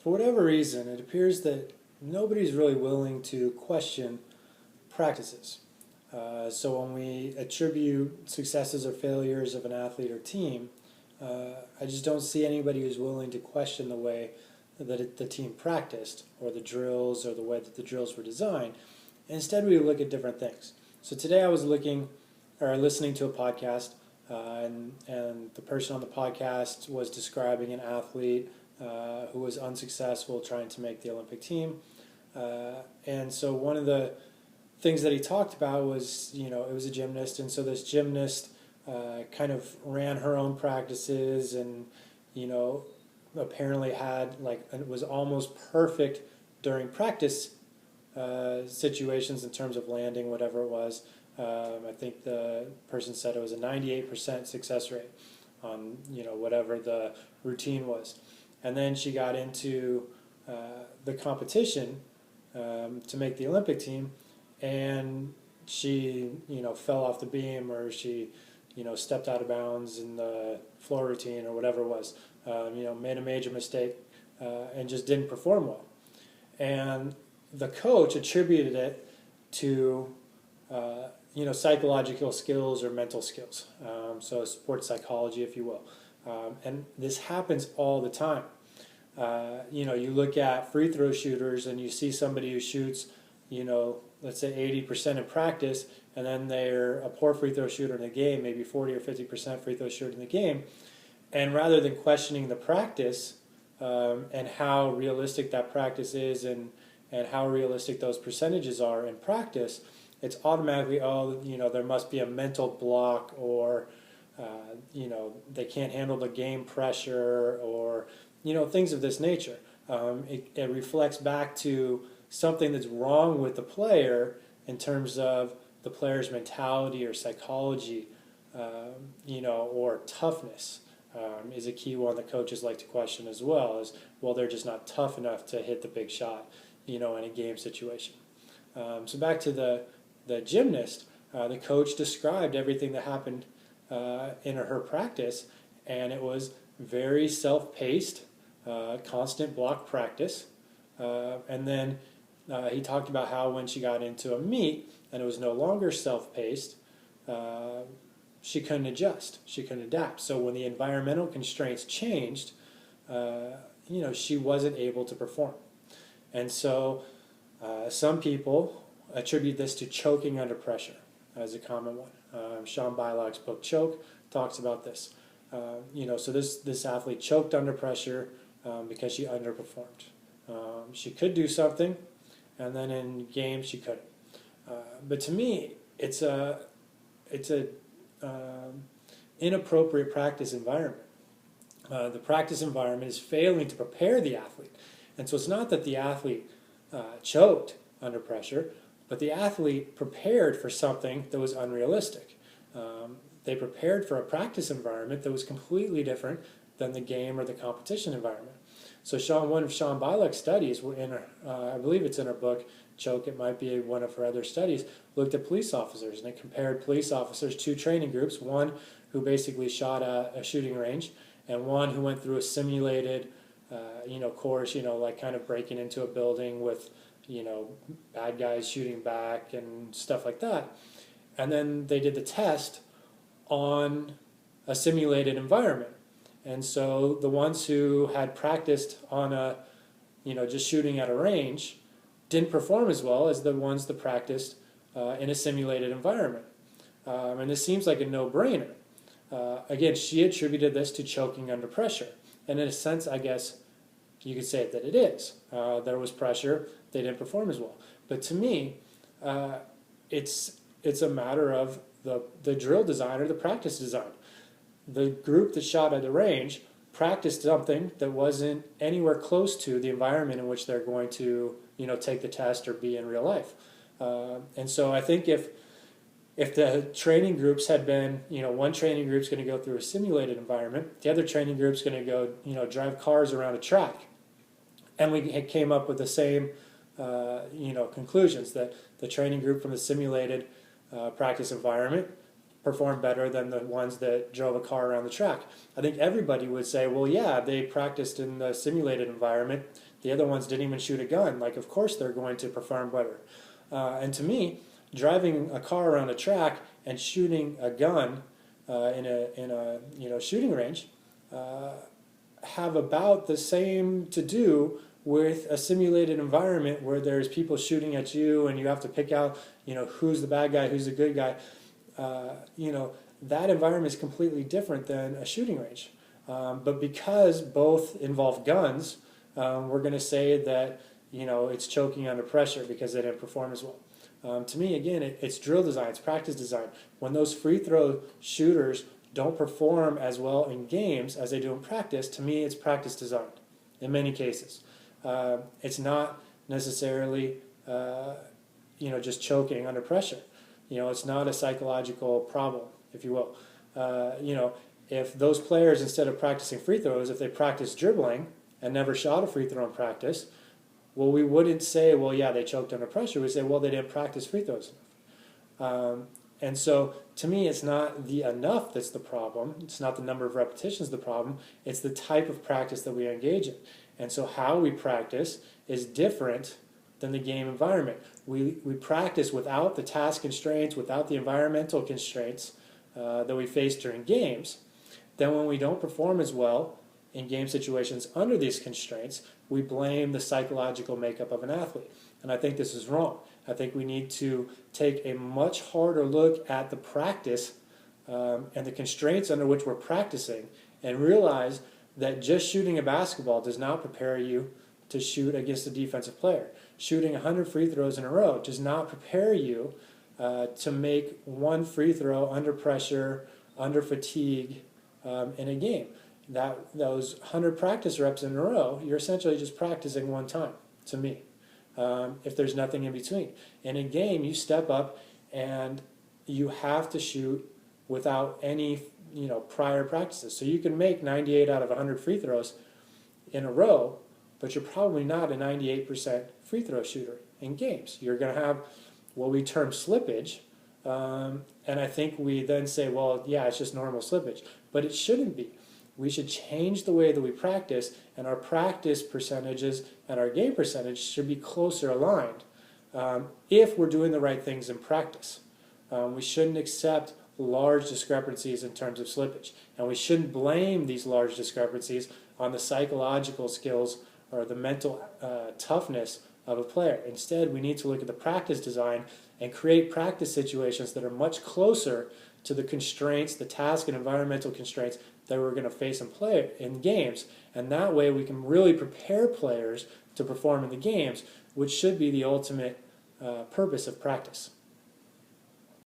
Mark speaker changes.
Speaker 1: For whatever reason, it appears that nobody's really willing to question practices. So when we attribute successes or failures of an athlete or team, I just don't see anybody who's willing to question the way that the team practiced, or the drills, or the way that the drills were designed. Instead, we look at different things. So today I was listening to a podcast, and the person on the podcast was describing an athlete who was unsuccessful trying to make the Olympic team. And so one of the things that he talked about was, it was a gymnast, and so this gymnast kind of ran her own practices, and apparently it was almost perfect during practice situations in terms of landing, whatever it was. I think the person said it was a 98% success rate on whatever the routine was. And then she got into the competition to make the Olympic team, and she fell off the beam, or she stepped out of bounds in the floor routine, or whatever it was. Made a major mistake and just didn't perform well. And the coach attributed it to psychological skills or mental skills, so sports psychology, if you will. And this happens all the time. You look at free throw shooters, and you see somebody who shoots, let's say 80% in practice, and then they're a poor free throw shooter in the game, maybe 40 or 50% free throw shooter in the game. And rather than questioning the practice and how realistic that practice is, and how realistic those percentages are in practice, it's automatically, there must be a mental block, or they can't handle the game pressure, or things of this nature. It reflects back to something that's wrong with the player in terms of the player's mentality or psychology, or toughness. Is a key one that coaches like to question as well. They're just not tough enough to hit the big shot, in a game situation. So back to the gymnast, the coach described everything that happened in her practice, and it was very self-paced, constant block practice. And then he talked about how when she got into a meet and it was no longer self-paced, she couldn't adjust, she couldn't adapt. So when the environmental constraints changed, she wasn't able to perform. And so some people attribute this to choking under pressure as a common one. Sean Bylock's book Choke talks about this. So this athlete choked under pressure because she underperformed. She could do something, and then in games she couldn't. But to me, it's a inappropriate practice environment. The practice environment is failing to prepare the athlete. And so it's not that the athlete choked under pressure, but the athlete prepared for something that was unrealistic. They prepared for a practice environment that was completely different than the game or the competition environment. So one of Sean Bylock's studies, I believe it's in her book, Choke, it might be one of her other studies, looked at police officers, and it compared police officers to training groups, one who basically shot a shooting range, and one who went through a simulated course, like kind of breaking into a building with, bad guys shooting back and stuff like that. And then they did the test on a simulated environment. And so the ones who had practiced on just shooting at a range didn't perform as well as the ones that practiced in a simulated environment. And this seems like a no-brainer. Again, she attributed this to choking under pressure. And in a sense, I guess you could say that it is. There was pressure, they didn't perform as well. But to me, it's a matter of the drill design or the practice design. The group that shot at the range practiced something that wasn't anywhere close to the environment in which they're going to take the test or be in real life. And so I think if the training groups had been, one training group's going to go through a simulated environment, the other training group's going to go, drive cars around a track, and we came up with the same, conclusions, that the training group from the simulated practice environment performed better than the ones that drove a car around the track. I think everybody would say, well, yeah, they practiced in the simulated environment, The other ones didn't even shoot a gun. Like, of course they're going to perform better. And to me, driving a car around a track and shooting a gun in a shooting range have about the same to do with a simulated environment where there's people shooting at you and you have to pick out, who's the bad guy, who's the good guy. That environment is completely different than a shooting range. But because both involve guns, we're going to say that it's choking under pressure because they didn't perform as well. To me, again, it's drill design, it's practice design. When those free throw shooters don't perform as well in games as they do in practice, to me, it's practice design in many cases. It's not necessarily just choking under pressure. It's not a psychological problem, if you will. If those players, instead of practicing free throws, if they practice dribbling and never shot a free throw in practice, well, we wouldn't say, well, yeah, they choked under pressure. We'd say, well, they didn't practice free throws enough. And so, to me, it's not the enough that's the problem. It's not the number of repetitions the problem. It's the type of practice that we engage in. And so how we practice is different than the game environment. We practice without the task constraints, without the environmental constraints that we face during games. Then when we don't perform as well in game situations under these constraints, we blame the psychological makeup of an athlete. And I think this is wrong. I think we need to take a much harder look at the practice and the constraints under which we're practicing and realize that just shooting a basketball does not prepare you to shoot against a defensive player. Shooting 100 free throws in a row does not prepare you to make one free throw under pressure, under fatigue in a game. Those 100 practice reps in a row, you're essentially just practicing one time, to me, if there's nothing in between. In a game, you step up and you have to shoot without any prior practices. So you can make 98 out of 100 free throws in a row, but you're probably not a 98% free throw shooter in games. You're going to have what we term slippage, and I think we then say, well, yeah, it's just normal slippage. But it shouldn't be. We should change the way that we practice, and our practice percentages and our game percentage should be closer aligned if we're doing the right things in practice. We shouldn't accept large discrepancies in terms of slippage, and we shouldn't blame these large discrepancies on the psychological skills or the mental toughness of a player. Instead, we need to look at the practice design and create practice situations that are much closer to the constraints, the task and environmental constraints that we're going to face in games, and that way we can really prepare players to perform in the games, which should be the ultimate purpose of practice.